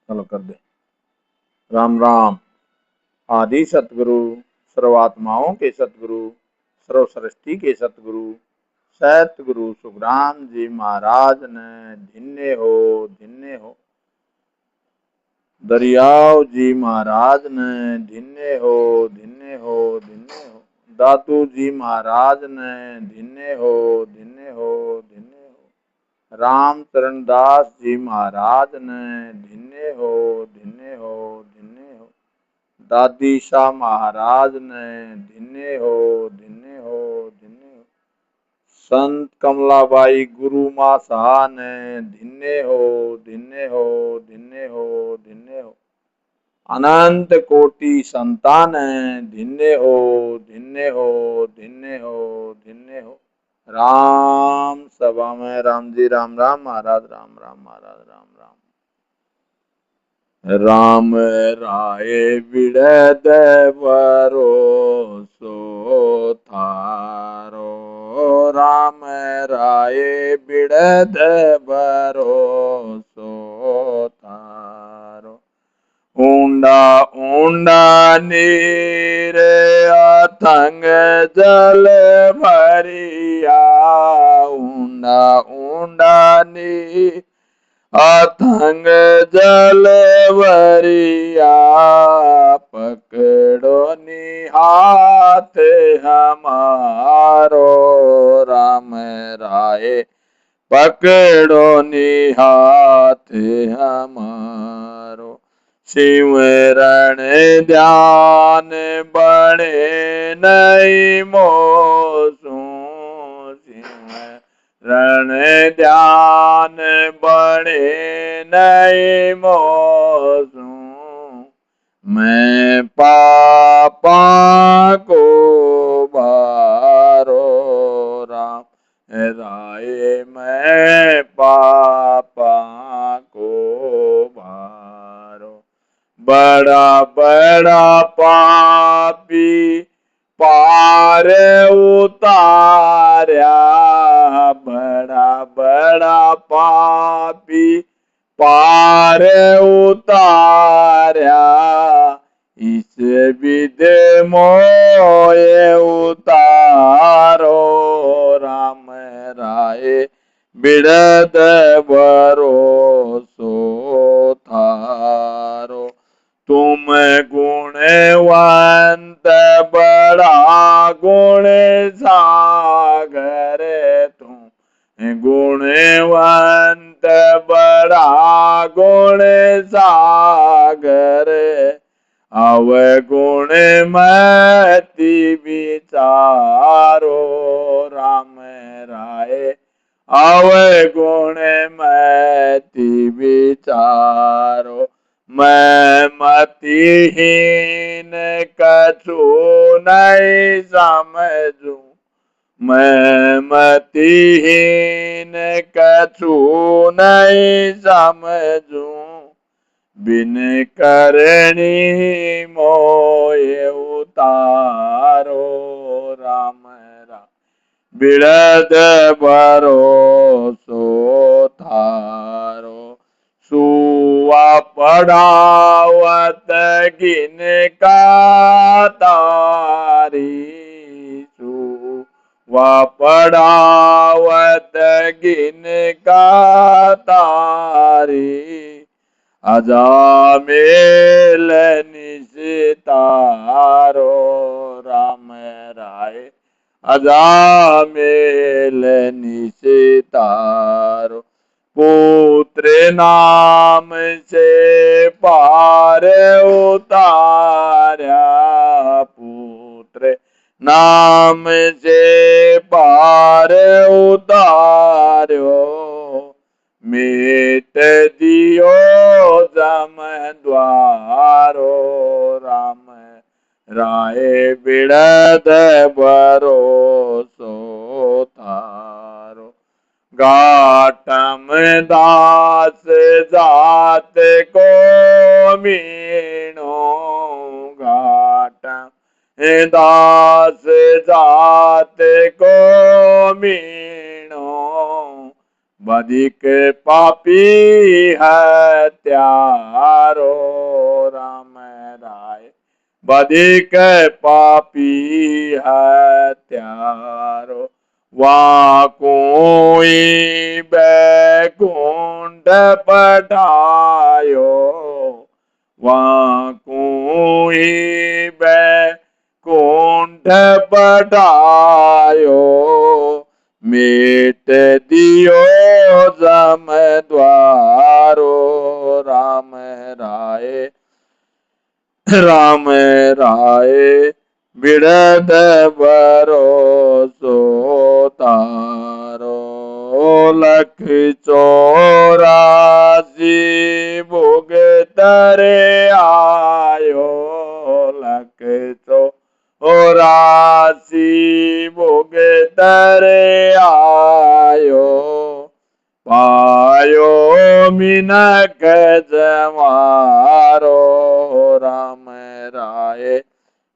चलो कर दे। राम राम। आदि सतगुरु, सर्वात्माओं के सतगुरु, सर्व सृष्टि के सतगुरु सतगुरु सुखराम जी महाराज ने धन्य हो, धन्य हो। दरियाव जी महाराज ने धन्य हो, धन्य हो, धन्य हो। दादू जी महाराज ने धन्य हो, धन्य हो, धन्य हो। रामचरण दास जी महाराज ने धन्य हो, धन्य हो, धन्य हो। दादी शाह महाराज ने धन्य हो, धन्य हो, धन्य हो। संत कमलाबाई गुरु माँ शाह ने धन्य हो, धन्य हो, धन्य हो, धन्य हो। अनंत कोटि संतान धन्य हो, धन्य हो, धन्य हो, धन्य हो। राम सभा में राम जी राम राम महाराज राम राम महाराज राम राम। राम राय बिड़द भरोसो थारो, राम राय बिड़द भरोसो थारो। ऊंडा ऊंडा नीर अथंग जल भरिया, ऊंडा ऊंडा नीर अथंग जल भरिया। पकड़ो निहाथ हमारो, राम राय पकड़ो निहाथ हमारो। सिमरन ध्यान बड़े नहीं मोसू, सिमरन ध्यान बड़े नहीं मोसू। मैं पापा को भारो, राम राय मैं पापा को भारो। बड़ा बड़ा पापी पार उतार्या, बड़ा बड़ा पापी पार उतार्या। इस विध मोए उतारो, राम राय बिड़द भरोसो थारो। तुम गुणवंत बड़ा गुण सागर, तुम गुणवंत बड़ा गुण सागर। अवगुण मति विचारो, राम राय अवगुण मति विचारो। मैं मतिहीन कछु नहीं समझू, मैं मतिहीन कछु नहीं समझू। बिन करणी मोए उतारो, राम राम बिड़द भरोसो थारो। सुआ पढ़ावत गिन का तारी, सुआ पढ़ावत गिन का तारी। अजामेल निस्तारो, राम राय अजामेल निस्तारो। पुत्र नाम से पार उतारा, पुत्र नाम से पार उतारो। मिट दियो जम द्वारो, राम राय बिड़द भरोसो थारो। घाटम दास जात को मीणो, घाटम दास जात को मीणो। अधिक पापी है त्यारो राम राय, अधिक पापी है त्यारो। वहाँ कोई बैकुंठ पठायो, वहाँ कोई बैकुंठ पठायो, मेट दियो जम द्वारो राम राय, राम राय बिरद भरोसो तारो। लख 84 भोग तरे आयो, लख 84 भोग तरे आयो, पायो मिनक जमारो राम राय,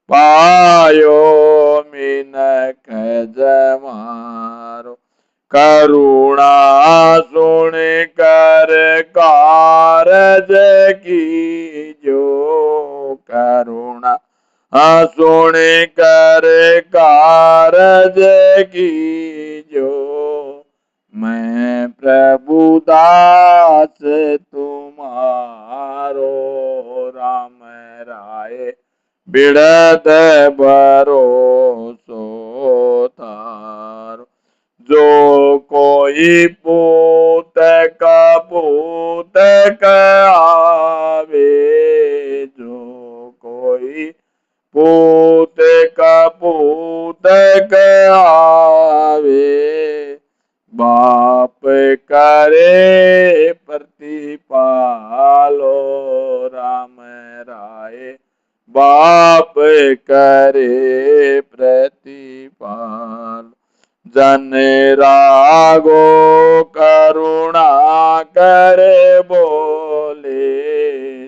पायो मिनक जमारो। करुणा सुन कर कारज कीजो, करुणा सुन कर कारज कीजो, मैं प्रभु दास तुम्हारो राम राय, बिरद भरोसो तारो। जो कोई पूत कपूत आवे, जो कोई पूत कपूत आवे, बाप करे प्रतिपालो राम राय, बाप करे प्रतिपाल। जन रागो करुणा करे बोले,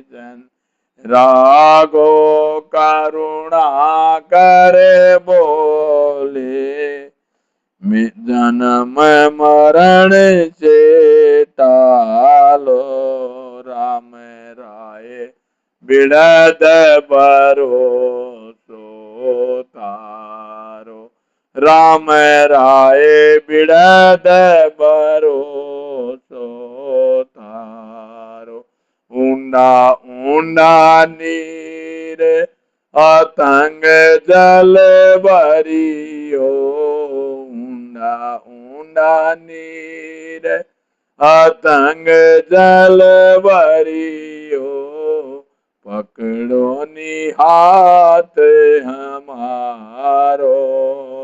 जन रागो करुणा करे बोले, जन्म मरण से टालो राम राय, बिरद भरोसो तारो राम राय, बिरद भरोसो तारो। ऊंडा ऊंडा नीर अतंग जल भरियो, ऊंडा ऊंडा नीर अतंग जल भरियो, पकड़ो निहाथ हमारो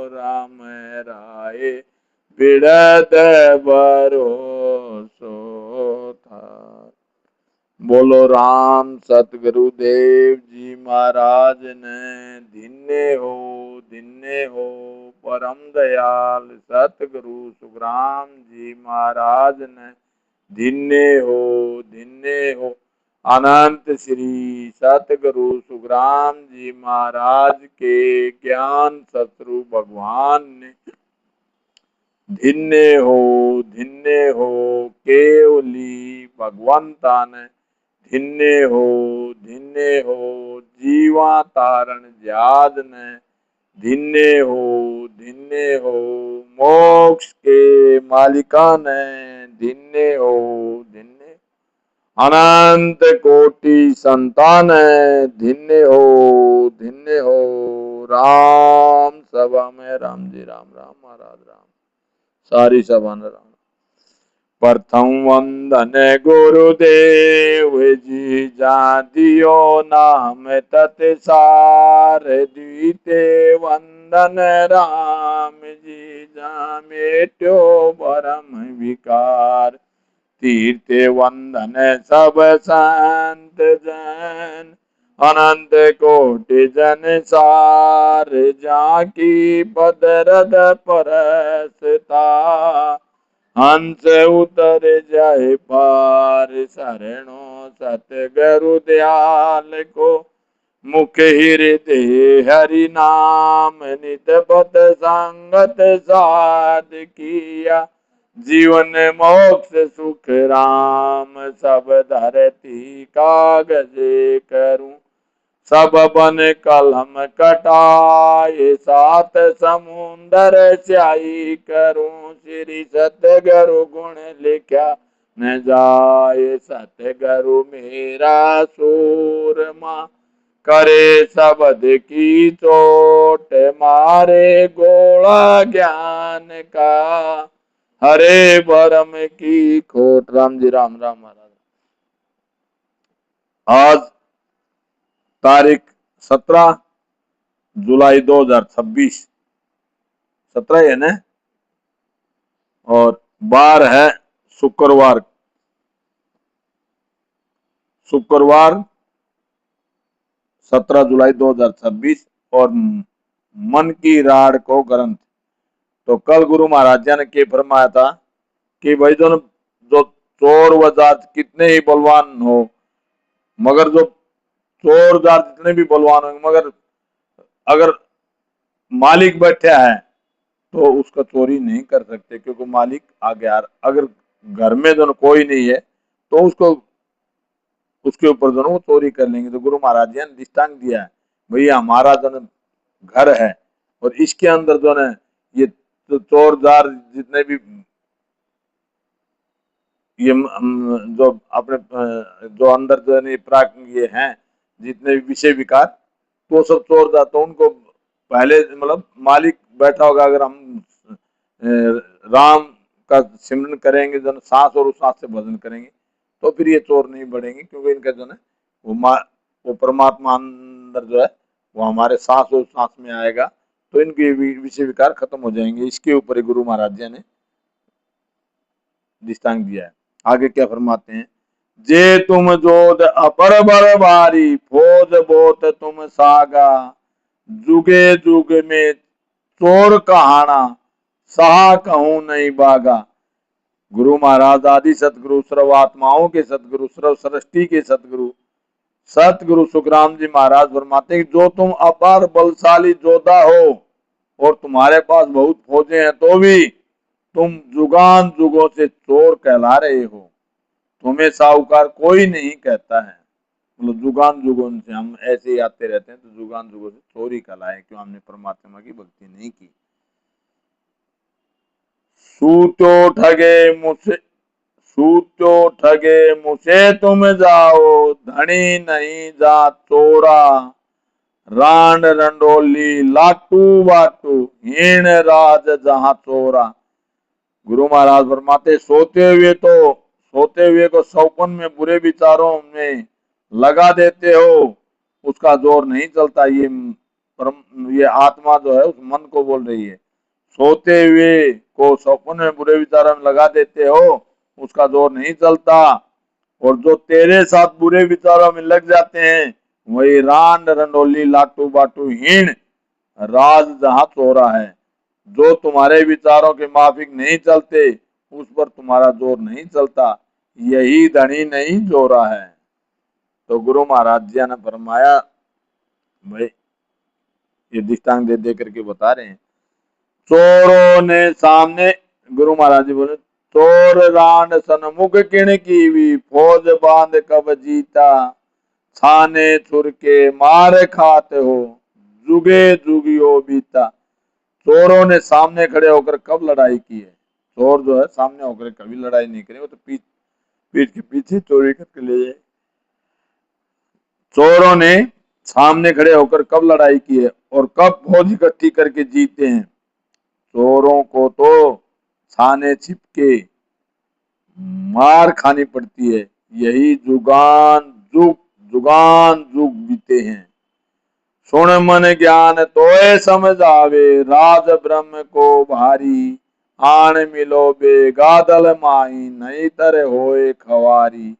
राम राय, बिरद भरोसो था। बोलो राम सतगुरुदेव जी महाराज ने धन्य हो परम दयाल सतगुरु सुखराम जी महाराज ने धन्य हो अनंत श्री सतगुरु सुखराम जी महाराज के ज्ञान शत्रु भगवान ने धन्य हो केवली भगवंता ने धन्य हो जीवा तारण जाद ने धन्य हो मोक्ष के मालिका ने धन्य हो अनंत कोटि संतान धन्य हो राम सभा में राम जी राम महाराज राम सारी सभा ने राम। प्रथम वंदन गुरुदेव जी जातियो नाम तत्सार, द्वितीय वंदन राम जी जामेट्यो परम विकार, तीर्थ वंदन सब संत जन अनंत कोटि जन सार, जाकी पदरद परसता हंस उतर जाए पार, शरणो सतगुरु दयाल को मुख हृदय हरि नाम, नित पद संगत साध किया जीवन मोक्ष सुख राम, सब धरती कागज करूं, सब बन कलम कटाए, सात समुंदर स्याही करूं, श्री सतगुरु गुण लिखा न जाए, सतगुरु मेरा सूरमा, करे शब्द की चोट, मारे गोला ज्ञान का, हरे भरम की खोट। राम जी राम राम महाराज। आज तारीख 17 जुलाई 2026, 17 है ना, और बार है शुक्रवार। शुक्रवार 17 जुलाई 2026 और मन की राड को ग्रंथ। तो कल गुरु महाराज ने के फरमाया था कि भाई जो चोर व जात कितने ही बलवान हो, मगर जो चोर जात जितने भी बलवान हो, मगर अगर मालिक बैठा है तो उसका चोरी नहीं कर सकते, क्योंकि मालिक आगे आ। अगर घर में जो कोई नहीं है तो उसको उसके ऊपर जो वो चोरी कर लेंगे। तो गुरु महाराज जी ने दृष्टांत दिया है, भैया हमारा जो घर है और इसके अंदर जो है ये तो चोर जार जितने भी ये जो अपने जो अंदर जो है प्राक ये हैं जितने भी विषय विकार, तो सब चोर जार, तो उनको पहले मतलब मालिक बैठा होगा। अगर हम राम का सिमरन करेंगे, जन सांस और उस सांस से भजन करेंगे, तो फिर ये चोर नहीं बढ़ेंगे, क्योंकि इनका जो है वो परमात्मा अंदर जो है वो हमारे सांस और सांस में आएगा, तो इनके विषय विकार खत्म हो जाएंगे। इसके ऊपर गुरु महाराज जी ने दृष्टांत दिया है। आगे क्या फरमाते हैं, जे तुम जोध अपर बर भारी, फौज बोत तुम सागा, जुगे जुग में चोर कहाना, सहा कहूं नहीं बागा। गुरु महाराज आदि सतगुरु, सर्व आत्माओं के सतगुरु, सर्व सृष्टि के सतगुरु, सतगुरु सुखराम जी महाराज फरमाते हैं, जो तुम अपार बलशाली योद्धा हो और तुम्हारे पास बहुत फौजें हैं, तो भी तुम जुगान जुगों से चोर कहला रहे हो। तुम्हें साहूकार कोई नहीं कहता है। मतलब जुगान जुगों से हम ऐसे ही आते रहते हैं, तो जुगान जुगों से चोरी कहलाए, क्यों? हमने परमात्मा की भक्ति नहीं की। सूतो ठगे मुझसे, सूतो ठगे मुझसे तुम जाओ, धनी नहीं जा चोरा, रांड रंडोली लाटू बाटू, हीण राज जहां चोरा। गुरु महाराज फरमाते, सोते हुए को सौपन में बुरे विचारों में लगा देते हो, उसका जोर नहीं चलता। ये आत्मा जो है उस मन को बोल रही है। सोते हुए को सौपन में बुरे विचारों में लगा देते हो, उसका जोर नहीं चलता। और जो तेरे साथ बुरे विचारों में लग जाते हैं, वही रांड रंडोली लाटू बाटू हीण राज जहां चोरा है। जो तुम्हारे विचारों के माफिक नहीं चलते, उस पर तुम्हारा जोर नहीं चलता, यही धनी नहीं जोरा है। तो गुरु महाराज जी ने फरमाया, भाई ये दृष्टांत दे दे करके बता रहे हैं। चोरों ने सामने, गुरु महाराज जी बोले, चोर रांड सनमुख किण कीवी, फौज बांध कब जीता, छाने छुर के मार खाते हो, जुगे जुगियो बीता। चोरों ने सामने खड़े होकर कब लड़ाई की है? चोर जो है सामने होकर कभी लड़ाई नहीं करे, वो तो पीठ के पीछे चोरी करके ले जाए। चोरों ने सामने खड़े होकर कब लड़ाई की है और कब फौज इकट्ठी करके जीते हैं? चोरों को तो छाने छिपके मार खानी पड़ती है, यही जुगान जुग बीते हैं। सुन मन ज्ञान तोय समझ आवे, राज ब्रह्म को भारी, आण मिलो बे गादल माई, नहीं तर होए खवारी।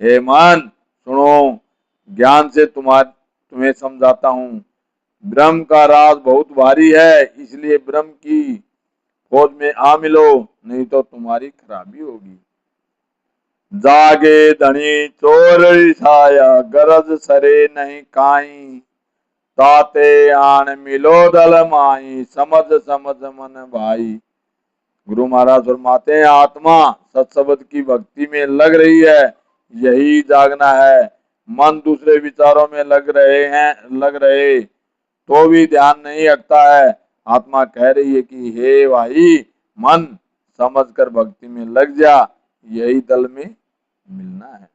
हे मन सुनो, ज्ञान से तुम्हें समझाता हूं। ब्रह्म का राज बहुत भारी है, इसलिए ब्रह्म की फौज में आ मिलो, नहीं तो तुम्हारी खराबी होगी। जागे धनी चोर छाया, गरज सरे नहीं काई, ताते आण मिलो दल माई, समझ समझ मन भाई। गुरु महाराज फरमाते हैं आत्मा सत्सबद की भक्ति में लग रही है, यही जागना है। मन दूसरे विचारों में लग रहे तो भी ध्यान नहीं हटता है। आत्मा कह रही है कि हे भाई मन समझकर भक्ति में लग जा, यही दल में मिलना है।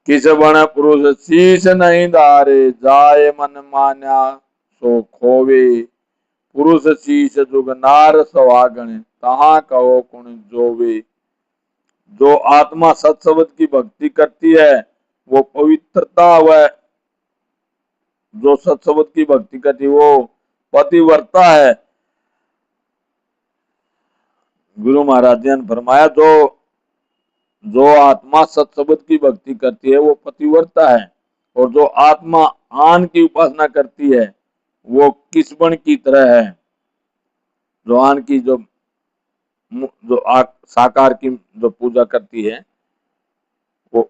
किस बन पुरुष शीश नहीं धारे, जाए मन मान्या सो खोवे। पुरुष शीश जुगनार सवागण, तहा कहो कुण जोवे। जो आत्मा सत्सबद की भक्ति करती है वो पवित्रता वह, जो सत्सबद की भक्ति करती है वो पतिव्रता है। गुरु महाराज ने फरमाया जो आत्मा सत्सबद की भक्ति करती है वो पतिव्रता है, और जो आत्मा आन की उपासना करती है वो किसबन की तरह है। जो आन की जो साकार की जो पूजा करती है, वो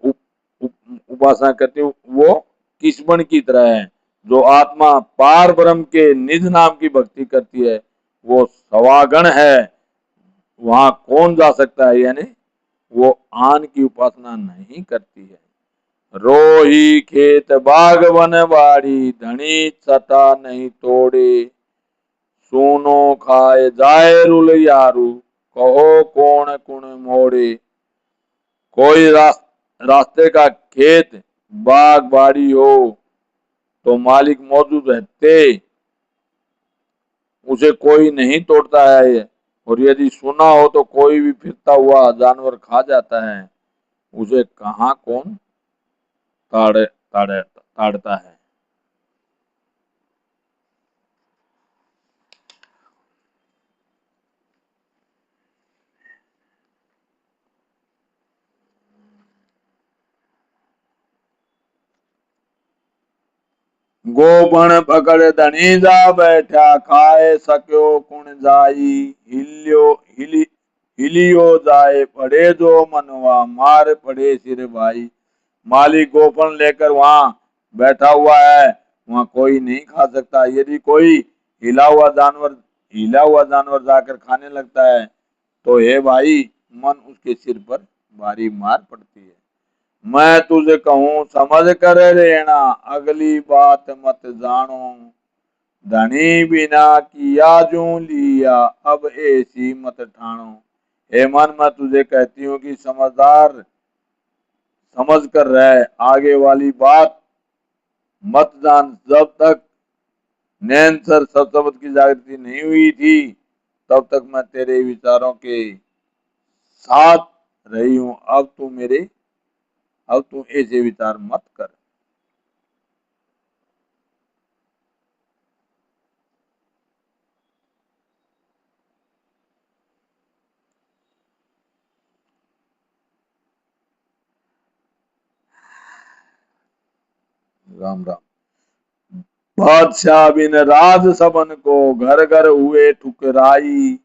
उपासना करती है, वो किसबन की तरह है। जो आत्मा पार ब्रह्म के निज नाम की भक्ति करती है वो सवागण है, वहां कौन जा सकता है, यानी वो आन की उपासना नहीं करती है। रोही खेत बाग वन बाड़ी, धनी छटा नहीं तोड़े। सोनो खाए जाए रुल यारू, कहो कौन कुण मोड़े। कोई रास्ते का खेत बाग बाड़ी हो तो मालिक मौजूद रहते उसे कोई नहीं तोड़ता है, और यदि सुना हो तो कोई भी फिरता हुआ जानवर खा जाता है, उसे कहाँ कौन ताड़ता है। गोपन पकड़ धनी जा बैठा, खाए सक्यो कुण जाई। हिलियो जाए पड़े जो मनवा, मार पड़े सिर भाई। मालिक गोपन लेकर वहां बैठा हुआ है, वहां कोई नहीं खा सकता। यदि कोई हिला हुआ जानवर जाकर खाने लगता है तो हे भाई मन उसके सिर पर भारी मार पड़ती है। मैं तुझे कहूं समझ कर रहना, अगली बात मत जानो। धनी बिना किया जू लिया, अब ऐसी मत ठानो। हे मन मैं तुझे कहती हूँ कि समझदार समझ कर रह, आगे वाली बात मत जान। जब तक नैन सर सत्सबद की जागृति नहीं हुई थी तब तक मैं तेरे विचारों के साथ रही हूं। अब तू ऐसे विचार मत कर। राम राम। बादशाह बिन राज सबन को, घर घर हुए ठुकराई।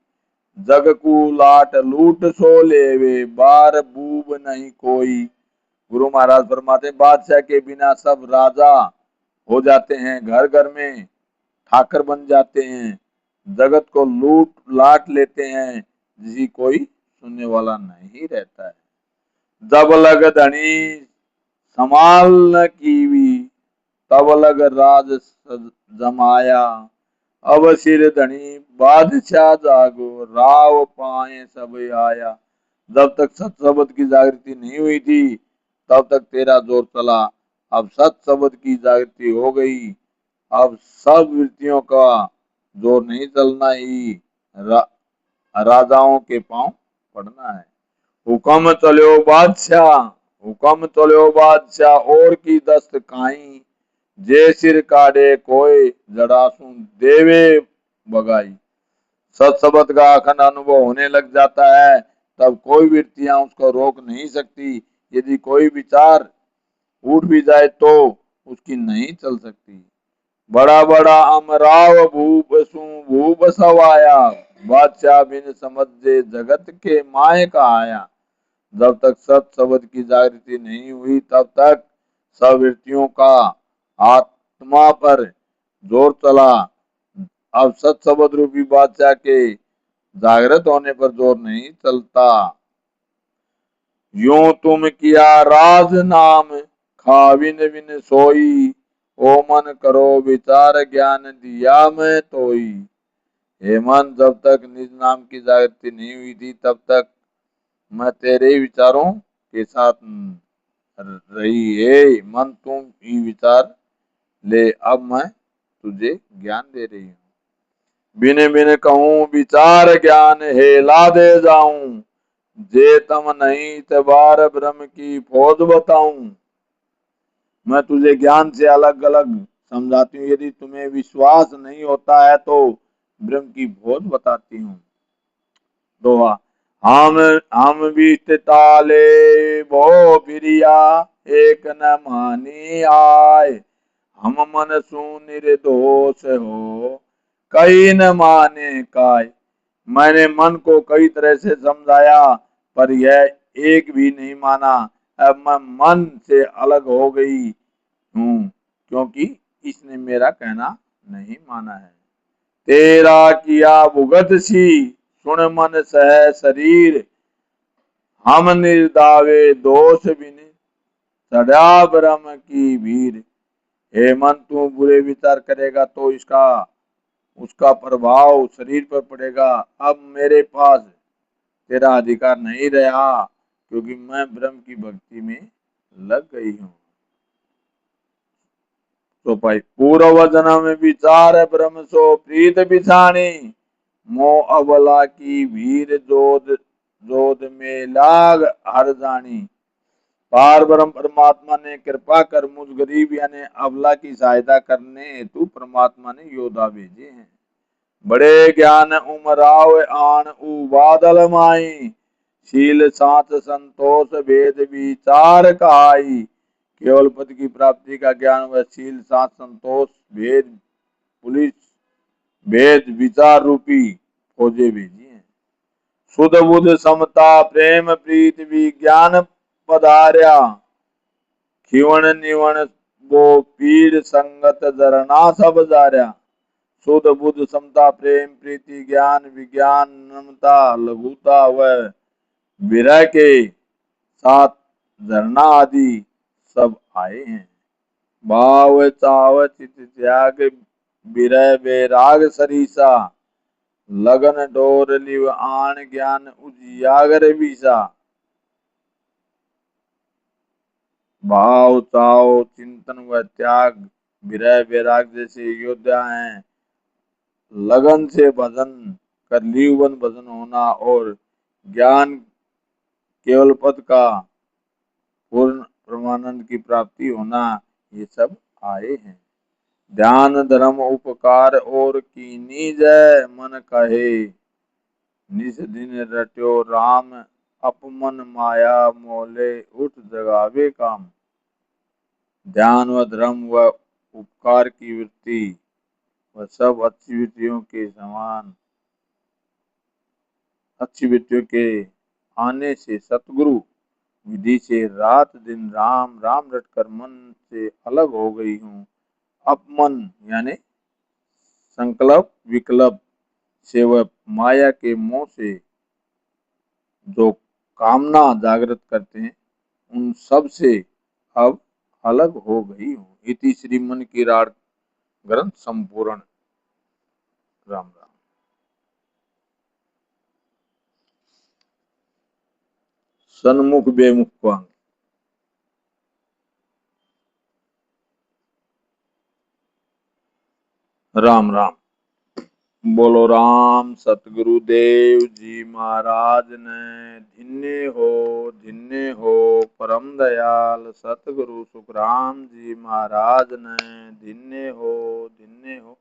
जग को लाट लूट सो लेवे, बार बूब नहीं कोई। गुरु महाराज फरमाते बादशाह के बिना सब राजा हो जाते हैं, घर घर में ठाकर बन जाते हैं, जगत को लूट लाट लेते हैं, जिसे कोई सुनने वाला नहीं रहता है। जब लग धनी संभाल न कीवी, तब लग राज जमाया। अब सिर धनी बादशाह जागो, राव पाए सब आया। जब तक सत शब्द की जागृति नहीं हुई थी तब तक तेरा जोर चला, अब सत शब्द की जागृति हो गई, अब सब वृत्तियों का जोर नहीं चलना ही राजाओं के पांव पड़ना है। हुक्म चलो बादशाह, हुक्म चलो बादशाह, और की दस्त खाई। जे सिर काटे कोई, जड़ासू देवे बगाई। सत्सबद का अखंड अनुभव होने लग जाता है तब कोई वृत्तियां उसको रोक नहीं सकती। यदि कोई विचार उठ भी जाए तो उसकी नहीं चल सकती। बड़ा बड़ा अमराव भूप सवाया, बादशाह बिन समझे जगत के माए का आया। जब तक सत शब्द की जागृति नहीं हुई तब तक सब वृत्तियों का आत्मा पर जोर चला। अब सत शब्द रूपी बादशाह के जागृत होने पर जोर नहीं चलता। यूं तुम किया राज नाम, खाविन बिन सोई, ओ मन करो विचार ज्ञान दिया मैं तोई। हे मन, जब तक निज नाम की जागृति नहीं हुई थी तब तक मैं तेरे ही विचारों के साथ रही है। मन, तुम ही विचार ले, अब मैं तुझे ज्ञान दे रही हूँ। बिन बिन कहूं विचार ज्ञान, हेला दे जाऊं, जे तम नहीं तबार ब्रह्म की फौज बताऊं। मैं तुझे ज्ञान से अलग अलग समझाती हूँ, यदि तुम्हें विश्वास नहीं होता है तो ब्रह्म की खोज बताती हूँ। दोहा। हम बीत ताले बो प्रिया, एक न मानी आय, हम मन सु निर्दोष हो, कई न माने काय। मैंने मन को कई तरह से समझाया पर यह एक भी नहीं माना। अब मैं मन से अलग हो गई हूँ क्योंकि इसने मेरा कहना नहीं माना है। तेरा किया भुगत सी, सुन मन सह शरीर, हम निर्दावे दोष बिन, सदा ब्रह्म की भीर। हे मन, तू बुरे विचार करेगा तो इसका उसका प्रभाव शरीर पर पड़ेगा। अब मेरे पास तेरा अधिकार नहीं रहा क्योंकि मैं ब्रह्म की भक्ति में लग गई हूँ। तो भाई, पूर्व जन्म विचार ब्रह्म सो प्रीत बिछानी, मोह अबला की भीर जोद जोद में लाग हर जानी। पार ब्रह्म परमात्मा ने कृपा कर मुझ गरीब यानी अबला की सहायता करने हेतु परमात्मा ने योद्धा भेजे हैं। बड़े ज्ञान उमराव आन उ बादल माई, शील सात संतोष वेद विचार कहाई। केवल पद की प्राप्ति का ज्ञान व शील सात संतोष वेद पुलिस वेद विचार रूपी खोजे भेजी हैं। सुध बुध समता प्रेम प्रीत विज्ञान पधार्या, खिवन निवन वो पीर संगत जरना सब जार्या। शुद्ध बुद्ध समता प्रेम प्रीति ज्ञान विज्ञान नम्रता लघुता व विरह के साथ झरना आदि सब आए हैं। भाव चाव चित त्याग विरह वैराग सरीसा, लगन डोर लिव आन ज्ञान उजियागर बीसा। भाव चाव चिंतन व त्याग विरह वैराग जैसे योद्धा हैं। लगन से भजन कर लीवन भजन होना और ज्ञान केवल पद का पूर्ण परमानंद की प्राप्ति होना, ये सब आए हैं। ध्यान धर्म उपकार और कीनी जय, मन कहे निस दिन रट्यो राम, अपमन माया मोले उठ जगावे काम। ध्यान व धर्म व उपकार की वृत्ति व सब अच्छी वृत्तियों के समान अच्छी वृत्तियों के आने से सतगुरु विधि से रात दिन राम राम रटकर मन से अलग हो गई हूँ। अपमन यानी संकल्प विकल्प से व माया के मोह से जो कामना जागृत करते हैं उन सब से अब अलग हो गई हूँ। इति श्री मन की राड ग्रंथ संपूर्ण। राम राम। सन्मुख बेमुख पांग। राम राम। बोलो राम सतगुरु देव जी महाराज ने धन्य हो परम दयाल सतगुरु सुखराम जी महाराज ने धन्य हो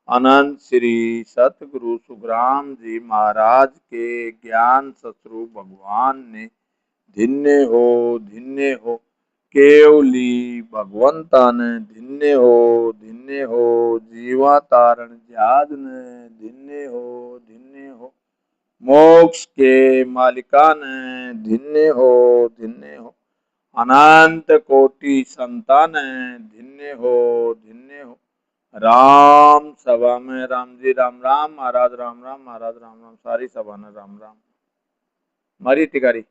अनंत श्री सतगुरु सुखराम जी महाराज के ज्ञान ससुरु भगवान ने धन्य हो केवली भगवंता ने धन्य हो जीवा तारण जहाज ने धन्य हो मोक्ष के मालिका ने धन्य हो अनंत कोटि संतान धन्य हो राम सभा में राम जी राम राम, महाराज राम राम, महाराज राम राम, सारी सभा ने राम राम। मारी तिगारी।